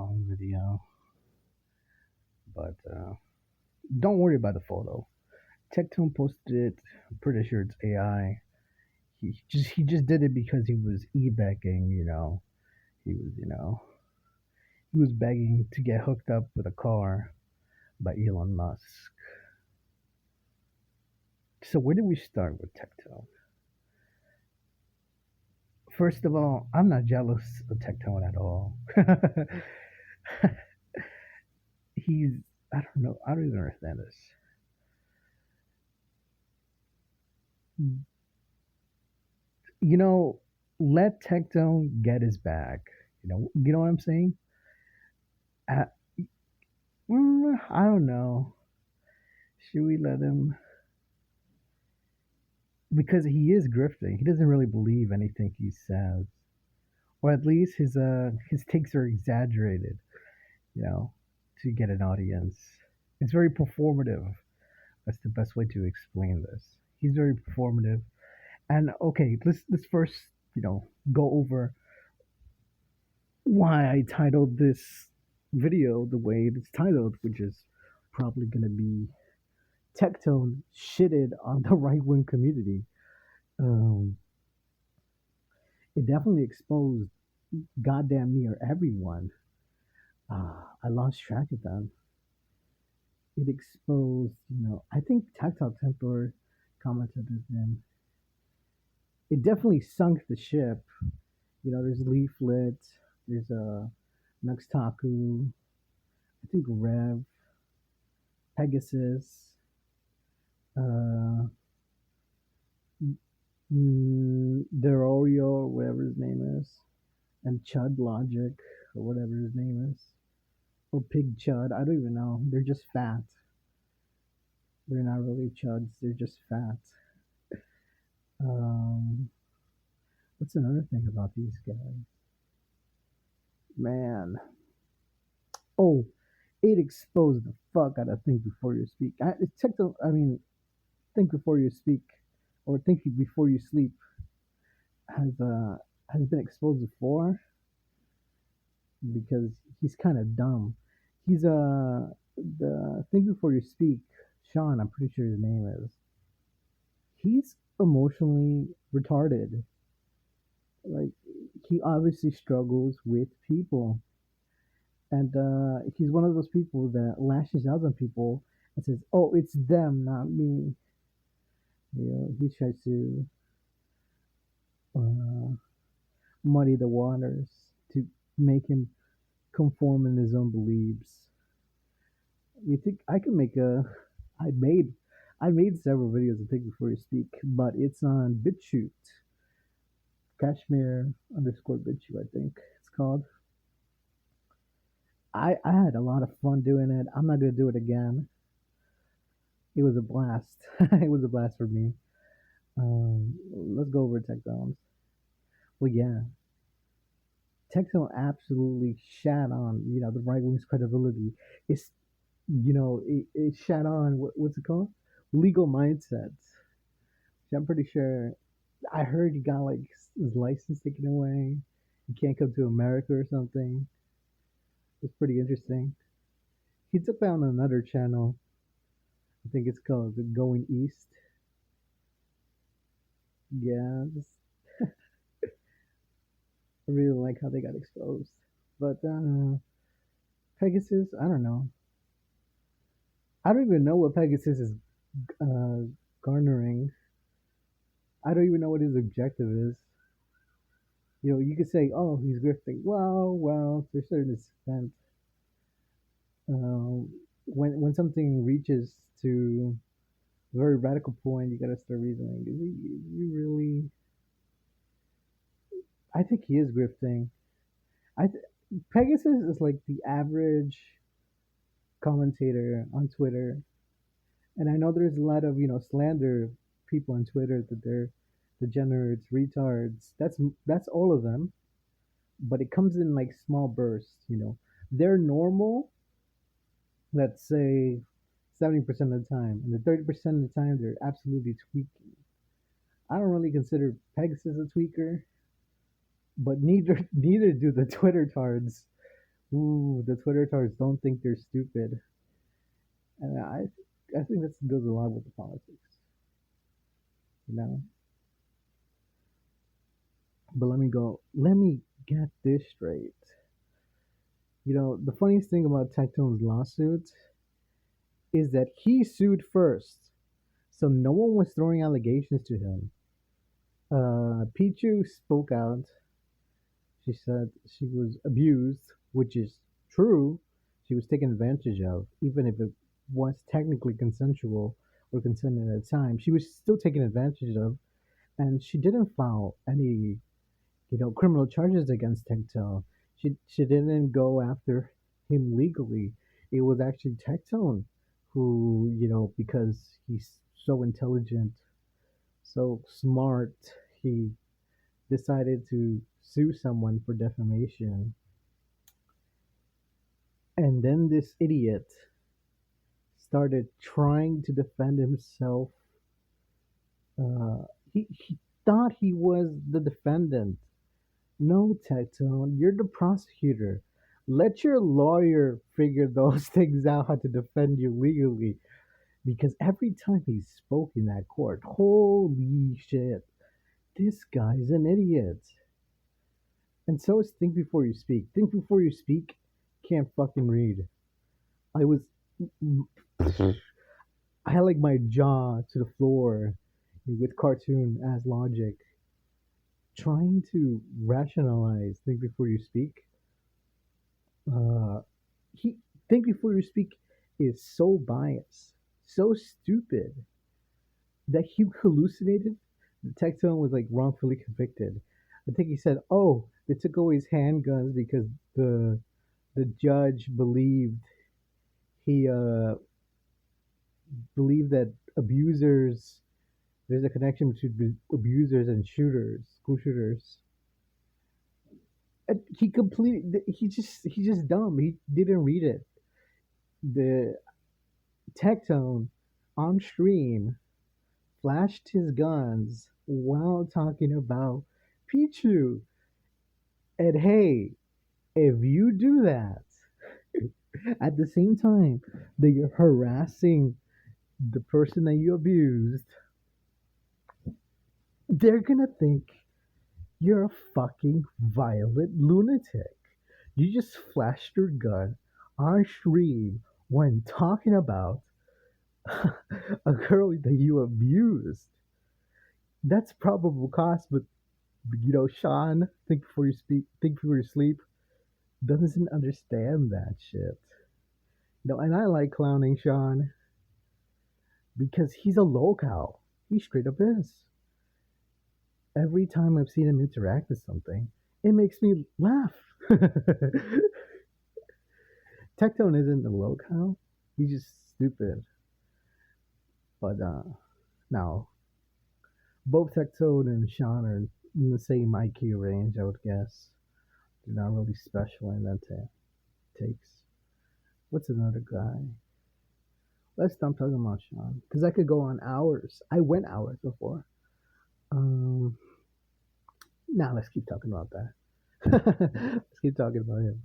long video, but don't worry about the photo. Tectone posted it. I'm pretty sure it's AI. He just did it because he was e-begging. He was he was begging to get hooked up with a car by Elon Musk. So where do we start with Tectone? First of all, I'm not jealous of Tectone at all. He's I don't know. I don't even understand this. You know, let Tectone get his bag. You know what I'm saying? Uh, I don't know. Should we let him? Because he is grifting. He doesn't really believe anything he says, or at least his takes are exaggerated. You know, to get an audience. It's very performative. That's the best way to explain this. He's very performative. And okay, let's first go over why I titled this video the way it's titled, which is probably going to be Tectone shitted on the right wing community. Um, it definitely exposed goddamn near everyone. I lost track of them. It exposed, I think Tactile Temper commented his name. It definitely sunk the ship. There's Leaflet, there's Nuxtaku, I think Rev, Pegasus, uh, Derorio, or whatever his name is, and Chud Logic, or whatever his name is, or Pig Chud. I don't even know. They're just fat. They're not really chuds. They're just fat. Um, what's another thing about these guys? Man. Oh, it exposed the fuck out of Think Before You Speak. I mean, Think Before You Speak, or Think Before You Sleep has uh has been exposed before because he's kind of dumb. He's the Think Before You Speak. Sean, I'm pretty sure his name is. He's emotionally retarded. Like he obviously struggles with people, and he's one of those people that lashes out on people and says, "Oh, it's them, not me." He tries to uh, muddy the waters to make him conform in his own beliefs. You think I can make a? I made I made several videos of Think Before You Speak, but it's on BitChute, Kashmir underscore BitChute, I think it's called. I had a lot of fun doing it. I'm not gonna do it again. It was a blast. It was a blast for me. Let's go over Tectones. Well, yeah, Tectone absolutely shat on the right wing's credibility. It's it shat on what's it called? Legal mindsets. So I'm pretty sure. I heard he got like his license taken away. He can't come to America or something. It's pretty interesting. He took down another channel. I think it's called Going East. Yeah, I really like how they got exposed. But Pegasus, I don't know. I don't even know what Pegasus is uh, garnering. I don't even know what his objective is. You could say, "Oh, he's grifting." Well, to a certain extent, when something reaches to a very radical point, you gotta start reasoning. Is he really? I think he is grifting. Pegasus is like the average commentator on Twitter, and I know there's a lot of slander people on Twitter that they're degenerates, retards. That's all of them, but it comes in like small bursts. They're normal, let's say 70% of the time, and the 30% of the time they're absolutely tweaking. I don't really consider Pegasus a tweaker, but neither neither do the Twitter tards. Ooh, the Twitter tards don't think they're stupid, and I think this goes along with the politics, you know. But let me go. Let me get this straight. You know, the funniest thing about Tectone's lawsuit is that he sued first, so no one was throwing allegations to him. Pichu spoke out. She said she was abused, which is true. She was taken advantage of, even if it was technically consensual or consented at the time. She was still taken advantage of, and she didn't file any, criminal charges against Tectone. She didn't go after him legally. It was actually Tectone who, because he's so intelligent, so smart, he decided to sue someone for defamation. And then this idiot started trying to defend himself. He thought he was the defendant. No, Tectone, you're the prosecutor. Let your lawyer figure those things out how to defend you legally. Because every time he spoke in that court, holy shit, this guy's an idiot. And so is think before you speak. Think before you speak can't fucking read. I was, I had like my jaw to the floor with cartoon as logic, trying to rationalize think before you speak. Uh, he think before you speak is so biased, so stupid that he hallucinated. The Tectone was like wrongfully convicted. I think he said, "Oh, they took away his handguns because the judge he believed that abusers there's a connection between abusers and shooters, school shooters." And he's just dumb. He didn't read it. The Tectone on stream flashed his guns while talking about Pichu. And hey, if you do that at the same time that you're harassing the person that you abused, they're gonna think you're a fucking violent lunatic. You just flashed your gun on stream when talking about a girl that you abused. That's probable cause, but Sean, think before you speak, think before you sleep, doesn't understand that shit. And I like clowning Sean because he's a lolcow. He straight up is. Every time I've seen him interact with something, it makes me laugh. Tectone isn't a lolcow. He's just stupid. But now, both Tectone and Sean are in the same IQ range, I would guess. They're not really special in that takes. What's another guy? Let's stop talking about Sean because I could go on hours. I went hours before. Um, Now let's keep talking about that. Let's keep talking about him.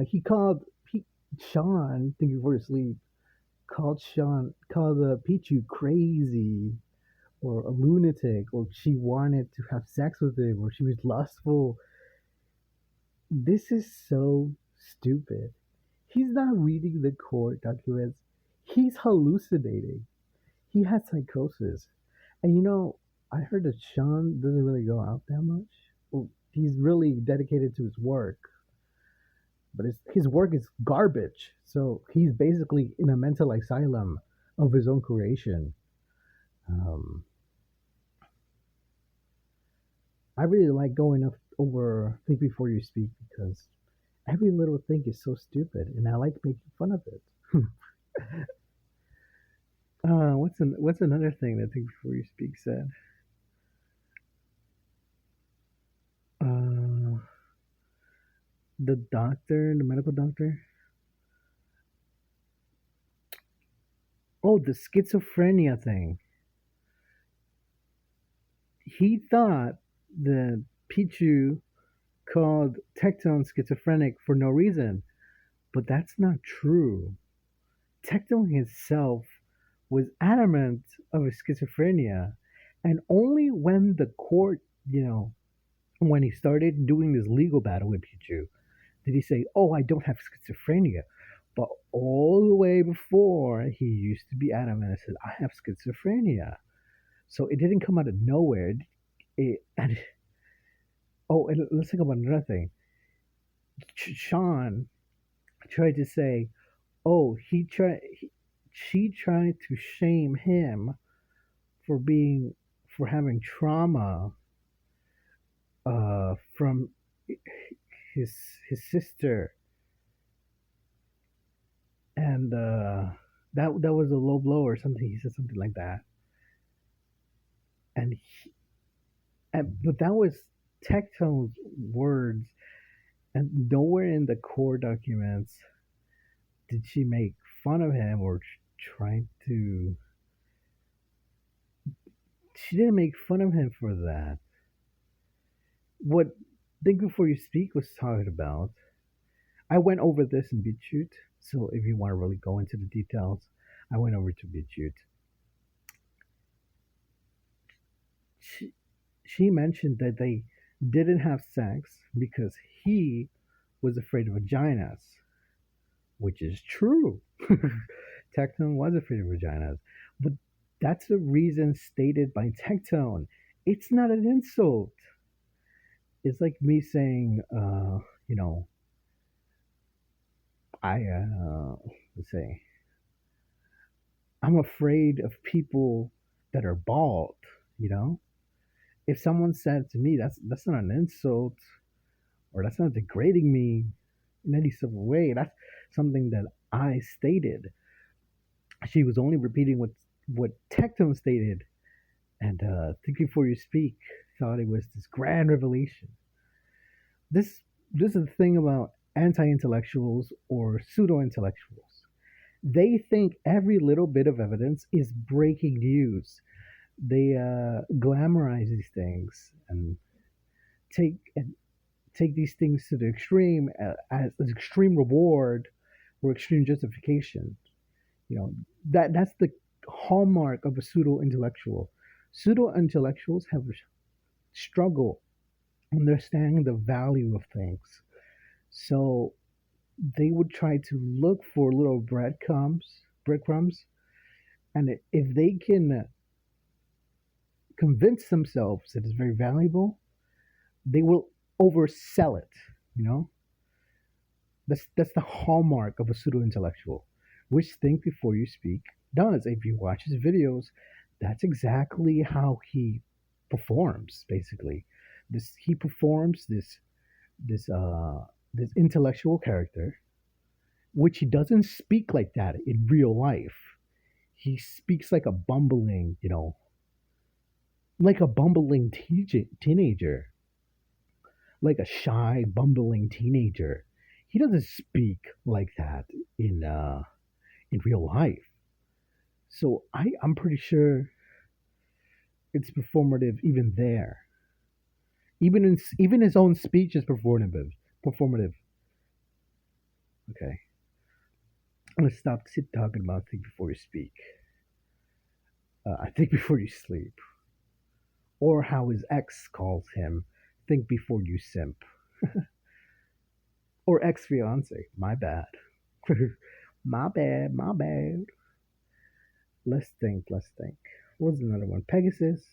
He called Sean. Thinking before you sleep. Called Pichu crazy or a lunatic, or she wanted to have sex with him, or she was lustful. This is so stupid. He's not reading the court documents. He's hallucinating. He has psychosis. And I heard that Sean doesn't really go out that much. Well, he's really dedicated to his work, but his work is garbage. So he's basically in a mental asylum of his own creation. Um, I really like going up over Think Before You Speak because every little thing is so stupid, and I like making fun of it. What's another thing that Think Before You Speak said? Uh, the medical doctor. Oh, the schizophrenia thing. He thought that Pichu called Tectone schizophrenic for no reason, but that's not true. Tectone himself was adamant of his schizophrenia, and only when the court, when he started doing this legal battle with Pichu, did he say, "Oh, I don't have schizophrenia." But all the way before, he used to be adamant and said, "I have schizophrenia." So it didn't come out of nowhere. And oh, and let's think about another thing. Sean tried to say, "Oh, she tried to shame him for being for having trauma from his his sister, and that was a low blow or something." He said something like that, and, but that was Tectone's words, and nowhere in the core documents did she make fun of him or trying to. She didn't make fun of him for that. What Think Before You Speak was talking about. I went over this in BitChute, so if you want to really go into the details, I went over to BitChute. She mentioned that they didn't have sex because he was afraid of vaginas, which is true. Tectone was afraid of vaginas, but that's the reason stated by Tectone. It's not an insult. It's like me saying, you know, let's say, I'm afraid of people that are bald. You know, if someone said to me, that's not an insult, or that's not degrading me in any sort of way. That's something that I stated. She was only repeating what Tectone stated, and Think Before You Speak thought it was this grand revelation. This is the thing about anti-intellectuals or pseudo-intellectuals. They think every little bit of evidence is breaking news. They glamorize these things and take take these things to the extreme as an extreme reward or extreme justification. You know that's the hallmark of a pseudo intellectual. Pseudo intellectuals have struggle understanding the value of things, so they would try to look for little breadcrumbs, and if they can convince themselves that it's very valuable, they will oversell it. You know, that's the hallmark of a pseudo intellectual, which Think Before You Speak does. If you watch his videos, that's exactly how he performs. Basically, this he performs this this intellectual character, which he doesn't speak like that in real life. He speaks like a bumbling, like a bumbling teenager, like a shy, bumbling teenager. He doesn't speak like that in uh, in real life. So I'm pretty sure it's performative even there. Even his own speech is performative. Performative. Okay, let's stop talking about think before you speak. I think before you sleep, or how his ex calls him, think before you simp, or ex fiance. My bad. My bad. My bad. Let's think. Let's think. What's another one? Pegasus.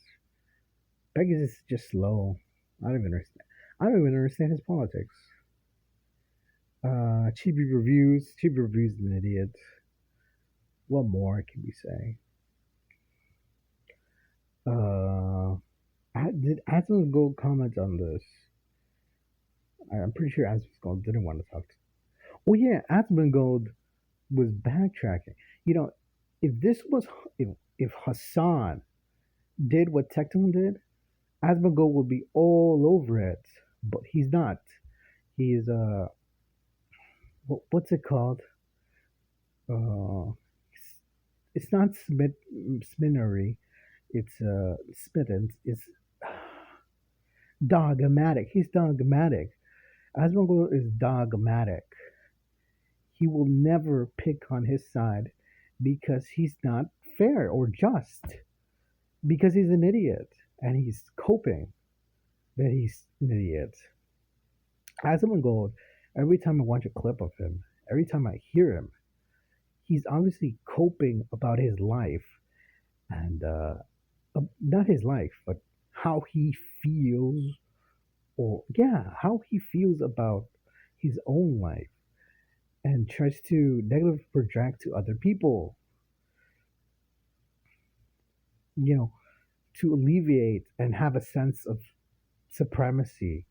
Pegasus is just slow. I don't even understand. I don't even understand his politics. Chibi reviews. Chibi reviews is an idiot. What more can we say? Uh, did Asmon's Gold comment on this? I'm pretty sure Asmon's Gold didn't want to talk. Oh yeah, Asmon Gold was backtracking. You know, if this was if Hassan did what Tecton did, Asmongold would be all over it. But he's not. He's what's it called? Uh, it's not Sminery. It's Smittens. It's dogmatic. He's dogmatic. Asmongold is dogmatic. He will never pick on his side because he's not fair or just, because he's an idiot and he's coping that he's an idiot. Asmongold, every time I watch a clip of him, every time I hear him, he's obviously coping about his life and not his life, but how he feels, or yeah, how he feels about his own life, and tries to negatively project to other people, you know, to alleviate and have a sense of supremacy,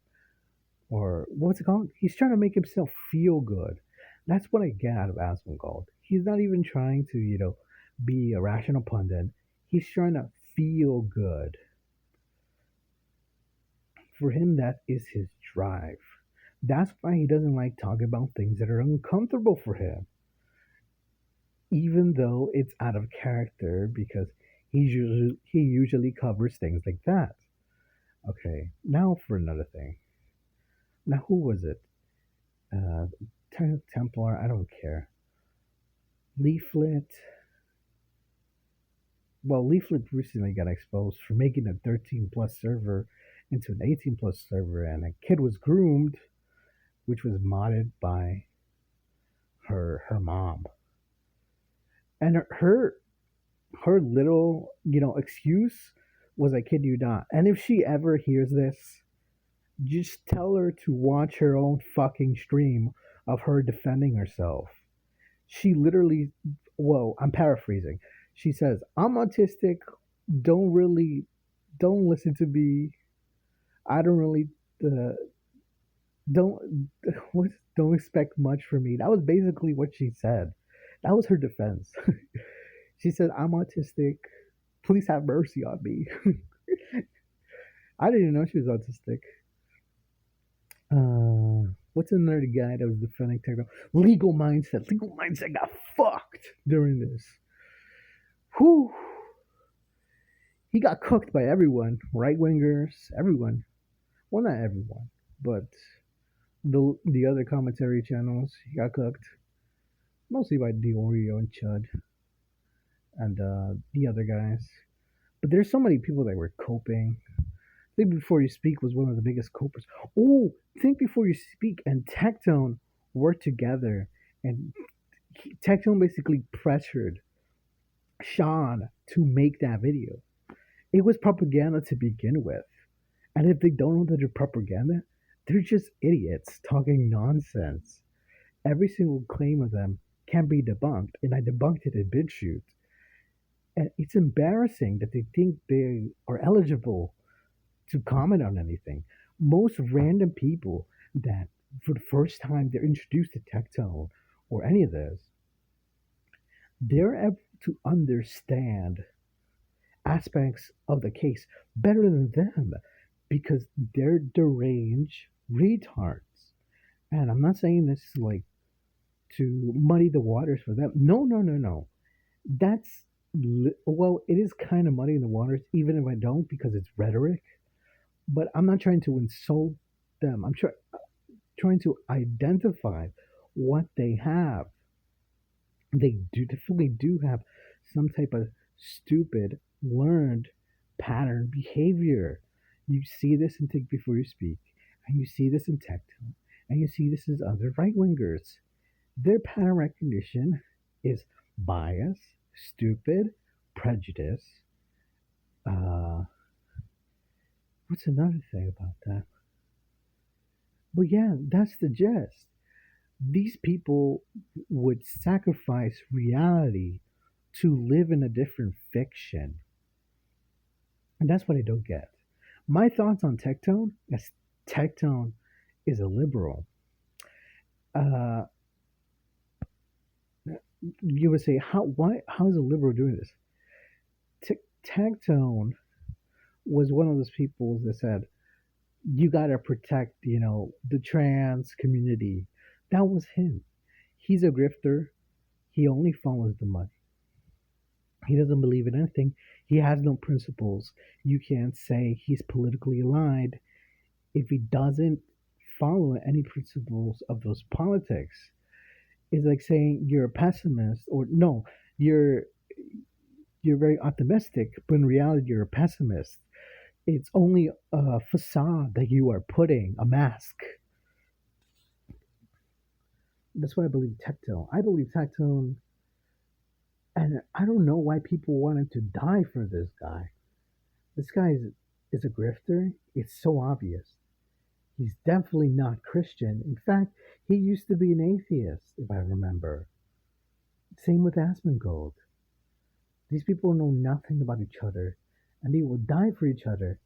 or what's it called? He's trying to make himself feel good. That's what I get out of Asmongold. He's not even trying to, be a rational pundit. He's trying to feel good. For him, that is his drive. That's why he doesn't like talking about things that are uncomfortable for him, even though it's out of character because he usually covers things like that. Okay, now for another thing. Now, who was it? Uh, Templar, I don't care. Leaflet. Well, Leaflet recently got exposed for making a 13 plus server into an 18 plus server, and a kid was groomed, which was modded by her mom. And her little excuse was, I kid you not. And if she ever hears this, just tell her to watch her own fucking stream of her defending herself. She literally, well, I'm paraphrasing. She says, "I'm autistic. Don't really, don't listen to me. I don't really, uh, don't, what, don't expect much from me." That was basically what she said. That was her defense. She said, "I'm autistic. Please have mercy on me." I didn't even know she was autistic. What's another guy that was defending techno? Legal mindset. Legal mindset got fucked during this. Whew. He got cooked by everyone, right wingers, everyone. Well, not everyone, but the other commentary channels. He got cooked mostly by Diorio and Chud and the other guys. But there's so many people that were coping. Think Before You Speak was one of the biggest copers. Oh, Think Before You Speak and Tectone worked together, and Tectone basically pressured Sean to make that video. It was propaganda to begin with. And if they don't know that they're propaganda, they're just idiots talking nonsense. Every single claim of them can be debunked, and I debunked it in BitChute. And it's embarrassing that they think they are eligible to comment on anything. Most random people that, for the first time, they're introduced to Tectone or any of this, they're able to understand aspects of the case better than them because they're deranged retards. And I'm not saying this like to muddy the waters for them. No, no, no, no. That's well, it is kind of muddying the waters, even if I don't, because it's rhetoric. But I'm not trying to insult them. I'm trying to identify what they have. They do definitely do have some type of stupid learned pattern behavior. You see this in Think Before You Speak, and you see this in Tectone, and you see this as other right wingers. Their pattern recognition is bias, stupid, prejudice. Uh, what's another thing about that? But yeah, that's the gist. These people would sacrifice reality to live in a different fiction. And that's what I don't get. My thoughts on Tectone is Tectone is a liberal. Uh, you would say, how is a liberal doing this? Tectone was one of those people that said, you got to protect, the trans community. That was him. He's a grifter. He only follows the money. He doesn't believe in anything. He has no principles. You can't say he's politically aligned if he doesn't follow any principles of those politics. It's like saying you're a pessimist, or no, you're you're very optimistic, but in reality you're a pessimist. It's only a facade that you are putting, a mask. That's why I believe Tectone. I believe Tectone, and I don't know why people wanted to die for this guy. This guy is a grifter. It's so obvious. He's definitely not Christian. In fact, he used to be an atheist, if I remember. Same with Asmongold. These people know nothing about each other, and they will die for each other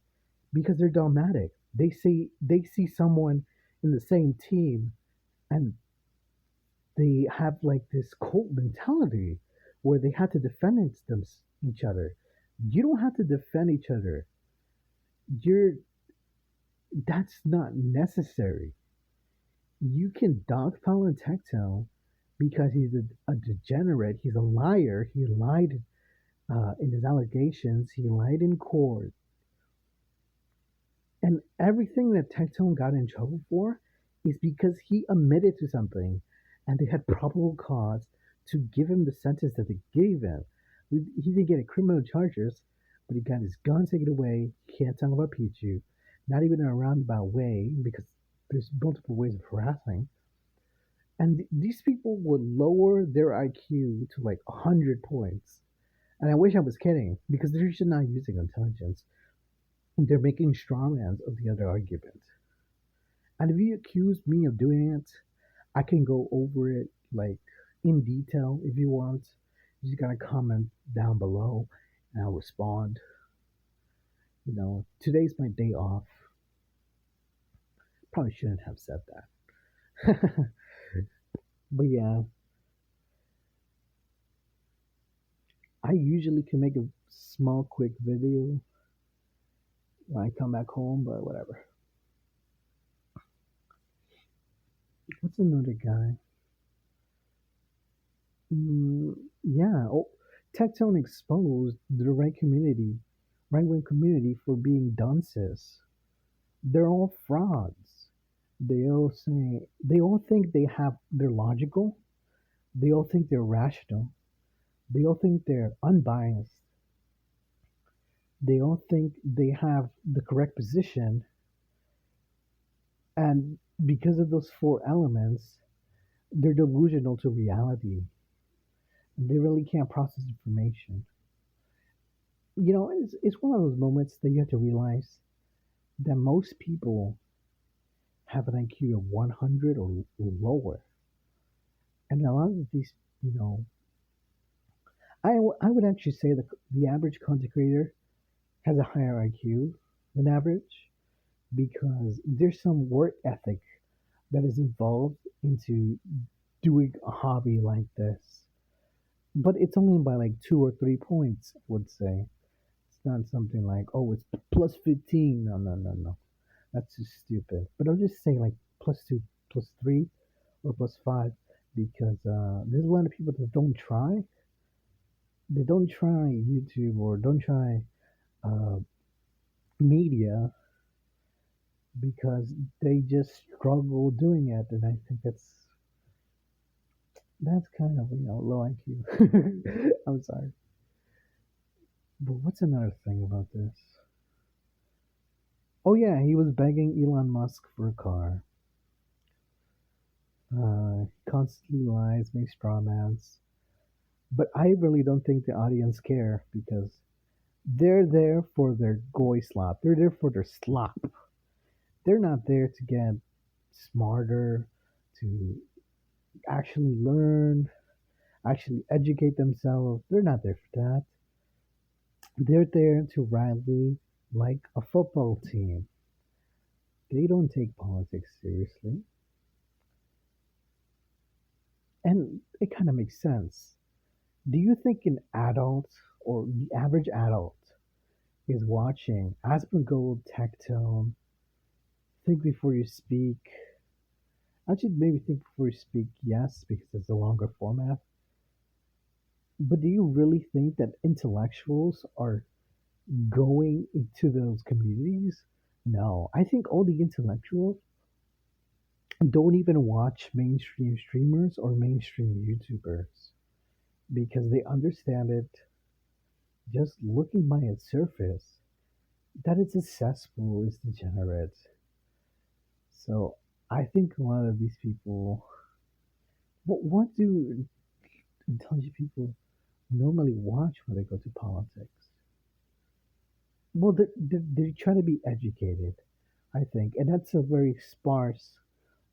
because they're dogmatic. They see someone in the same team, and they have like this cult mentality where they have to defend each other. You don't have to defend each other. You're That's not necessary. You can dogpile and Tectone because he's a degenerate. He's a liar. He lied in his allegations. He lied in court. And everything that Tectone got in trouble for is because he admitted to something and they had probable cause to give him the sentence that they gave him. He didn't get a criminal charges, but he got his gun taken away. Can't talk about Pichu. Not even in a roundabout way because there's multiple ways of harassing. And these people would lower their IQ to like 100 points. And I wish I was kidding because they're just not using intelligence. They're making straw mans of the other argument. And if you accuse me of doing it, I can go over it like in detail if you want. You just gotta comment down below and I'll respond. Today's my day off. Probably shouldn't have said that. But yeah, I usually can make a small, quick video when I come back home, but whatever. What's another guy? Yeah. Oh, Tectone exposed the right wing community for being dunces. They're all frauds. They all think they're logical. They all think they're rational. They all think they're unbiased. They all think they have the correct position. And because of those four elements, they're delusional to reality. They really can't process information. It's one of those moments that you have to realize that most people have an IQ of 100 or lower. And a lot of these, you know, I would actually say that the average content creator has a higher IQ than average because there's some work ethic that is involved into doing a hobby like this. But it's only by like 2 or 3 points, I would say. It's not something like, oh, it's plus 15. No, no, no, no. That's just stupid. But I'll just say like plus 2, plus 3, or plus 5 because there's a lot of people that don't try. They don't try YouTube or don't try uh, media because they just struggle doing it. And I think that's kind of low IQ. I'm sorry. But what's another thing about this? Oh yeah, he was begging Elon Musk for a car. Constantly lies, makes straw mans. But I really don't think the audience care because they're there for their goy slop. They're there for their slop. They're not there to get smarter, to actually learn, actually educate themselves. They're not there for that. They're there to rally like a football team. They don't take politics seriously. And it kind of makes sense. Do you think an adult or the average adult is watching Asmongold, Tectone, think before you speak? Actually, maybe think before you speak, yes, because it's a longer format. But do you really think that intellectuals are going into those communities? No. I think all the intellectuals don't even watch mainstream streamers or mainstream YouTubers because they understand it just looking by its surface that it's a cesspool, it's degenerate. So I think a lot of these people, what do intelligent people normally watch when they go to politics? Well, they're trying to be educated, I think, and that's a very sparse,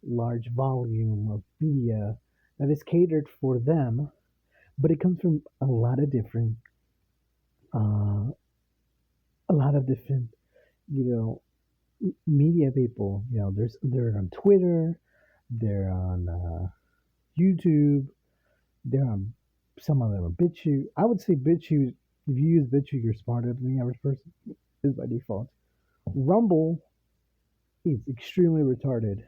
large volume of media that is catered for them, but it comes from uh, a lot of different, you know, media people. You know, they're on Twitter, they're on YouTube, they're on some of them are BitChute. I would say BitChute. If you use BitChute, you're smarter than the average person. Is by default. Rumble is extremely retarded,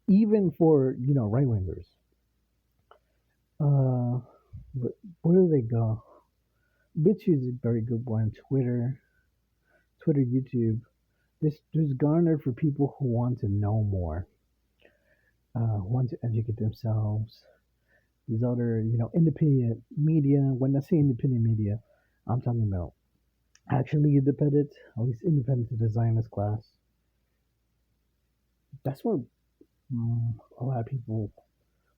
even for right wingers. Uh, but where do they go? BitChute is a very good one. Twitter, YouTube. There's garnered for people who want to know more, want to educate themselves. There's other, independent media. When I say independent media, I'm talking about actually independent, at least independent to design this class. That's where a lot of people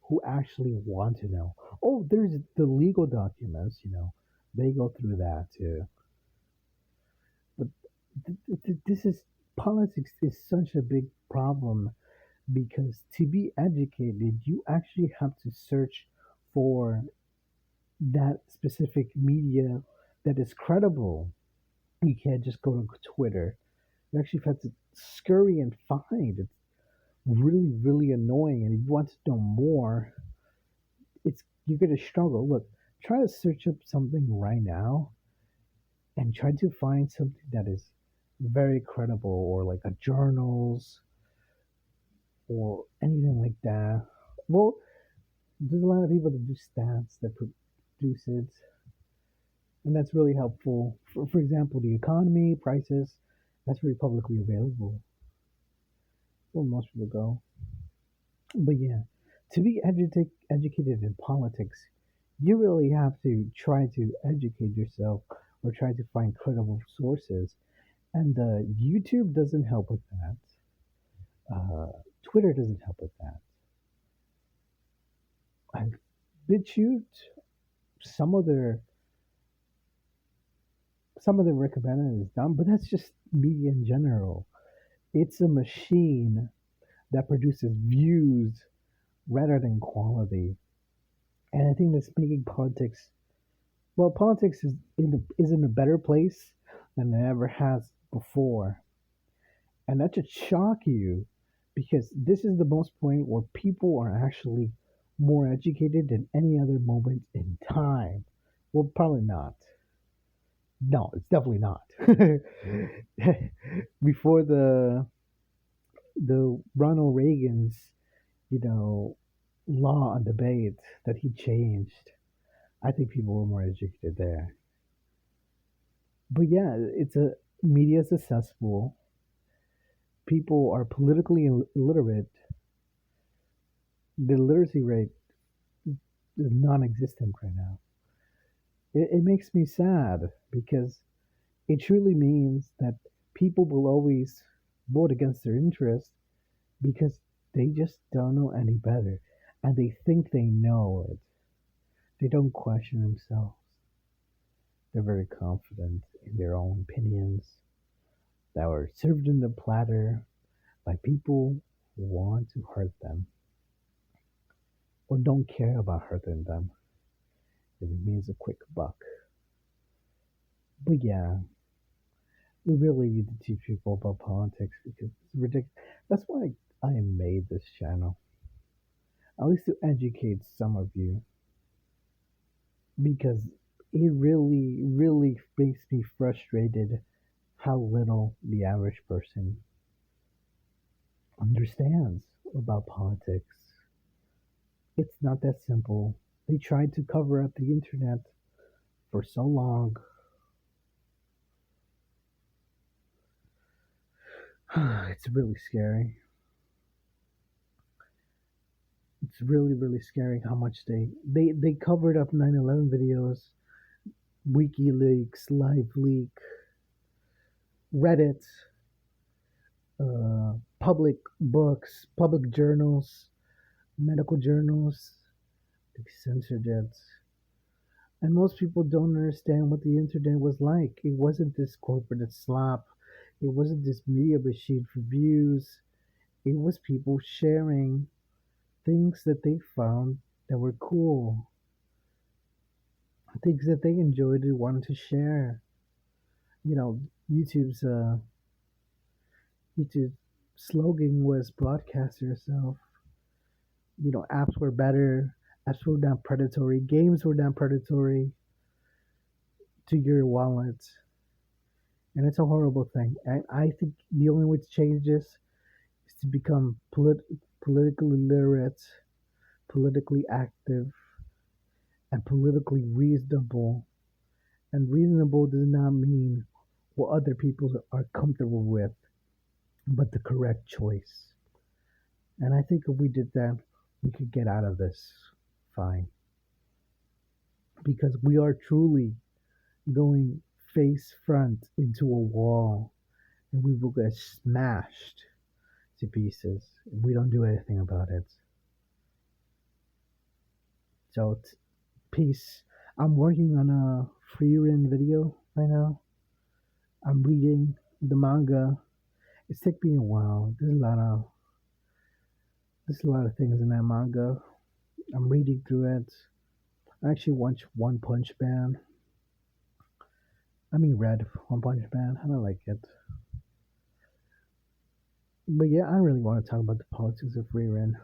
who actually want to know. Oh, there's the legal documents, they go through that too. But this is politics is such a big problem because to be educated, you actually have to search for that specific media that is credible. You can't just go to Twitter. You actually have to scurry and find. It's really, really annoying. And if you want to know more, it's you're gonna struggle. Look, try to search up something right now and try to find something that is very credible or like a journals or anything like that. Well, there's a lot of people that do stats that produce it, and that's really helpful. For example, the economy, prices, that's very publicly available. Where most people go. But yeah, to be educated in politics, you really have to try to educate yourself or try to find credible sources. And YouTube doesn't help with that. Uh, Twitter doesn't help with that. And BitChute, some of their some of the recommended is done, but that's just media in general. It's a machine that produces views rather than quality. And I think that's making politics well, politics is in a better place than it ever has before. And that should shock you because this is the most point where people are actually more educated than any other moment in time. Well, probably not. No, it's definitely not. Before the Ronald Reagan's, you know, law on debate that he changed, I think people were more educated there. But yeah, it's a media is successful. People are politically illiterate. The literacy rate is non-existent right now. It makes me sad because it truly means that people will always vote against their interest because they just don't know any better and they think they know it. They don't question themselves. They're very confident in their own opinions that were served in the platter by people who want to hurt them or don't care about hurting them if it means a quick buck. But yeah, we really need to teach people about politics because it's ridiculous. That's why I made this channel, at least to educate some of you, because it really, really makes me frustrated how little the average person understands about politics. It's not that simple. They tried to cover up the internet for so long. It's really scary. It's really really scary how much they covered up 9/11 videos, WikiLeaks, LiveLeak, Reddit, public books, public journals, medical journals. They censored it. And most people don't understand what the internet was like. It wasn't this corporate slop. It wasn't this media machine for views. It was people sharing things that they found that were cool, things that they enjoyed and wanted to share. You know, YouTube's uh, YouTube slogan was broadcast yourself. You know, apps were better, apps were not predatory, games were not predatory to your wallet, and it's a horrible thing. And I think the only way to change this is to become politically literate, politically active, and politically reasonable. And reasonable does not mean what other people are comfortable with, but the correct choice. And I think if we did that, we could get out of this fine. Because we are truly going face front into a wall and we will get smashed to pieces if we don't do anything about it. So, peace. I'm working on a free run video right now. I'm reading the manga. It's taking me a while. There's a lot of things in that manga. I'm reading through it. I actually watched One Punch Man. I mean, read One Punch Man. I don't like it. But yeah, I really want to talk about the politics of free run.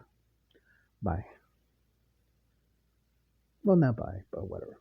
Bye. Well, not bye, but whatever.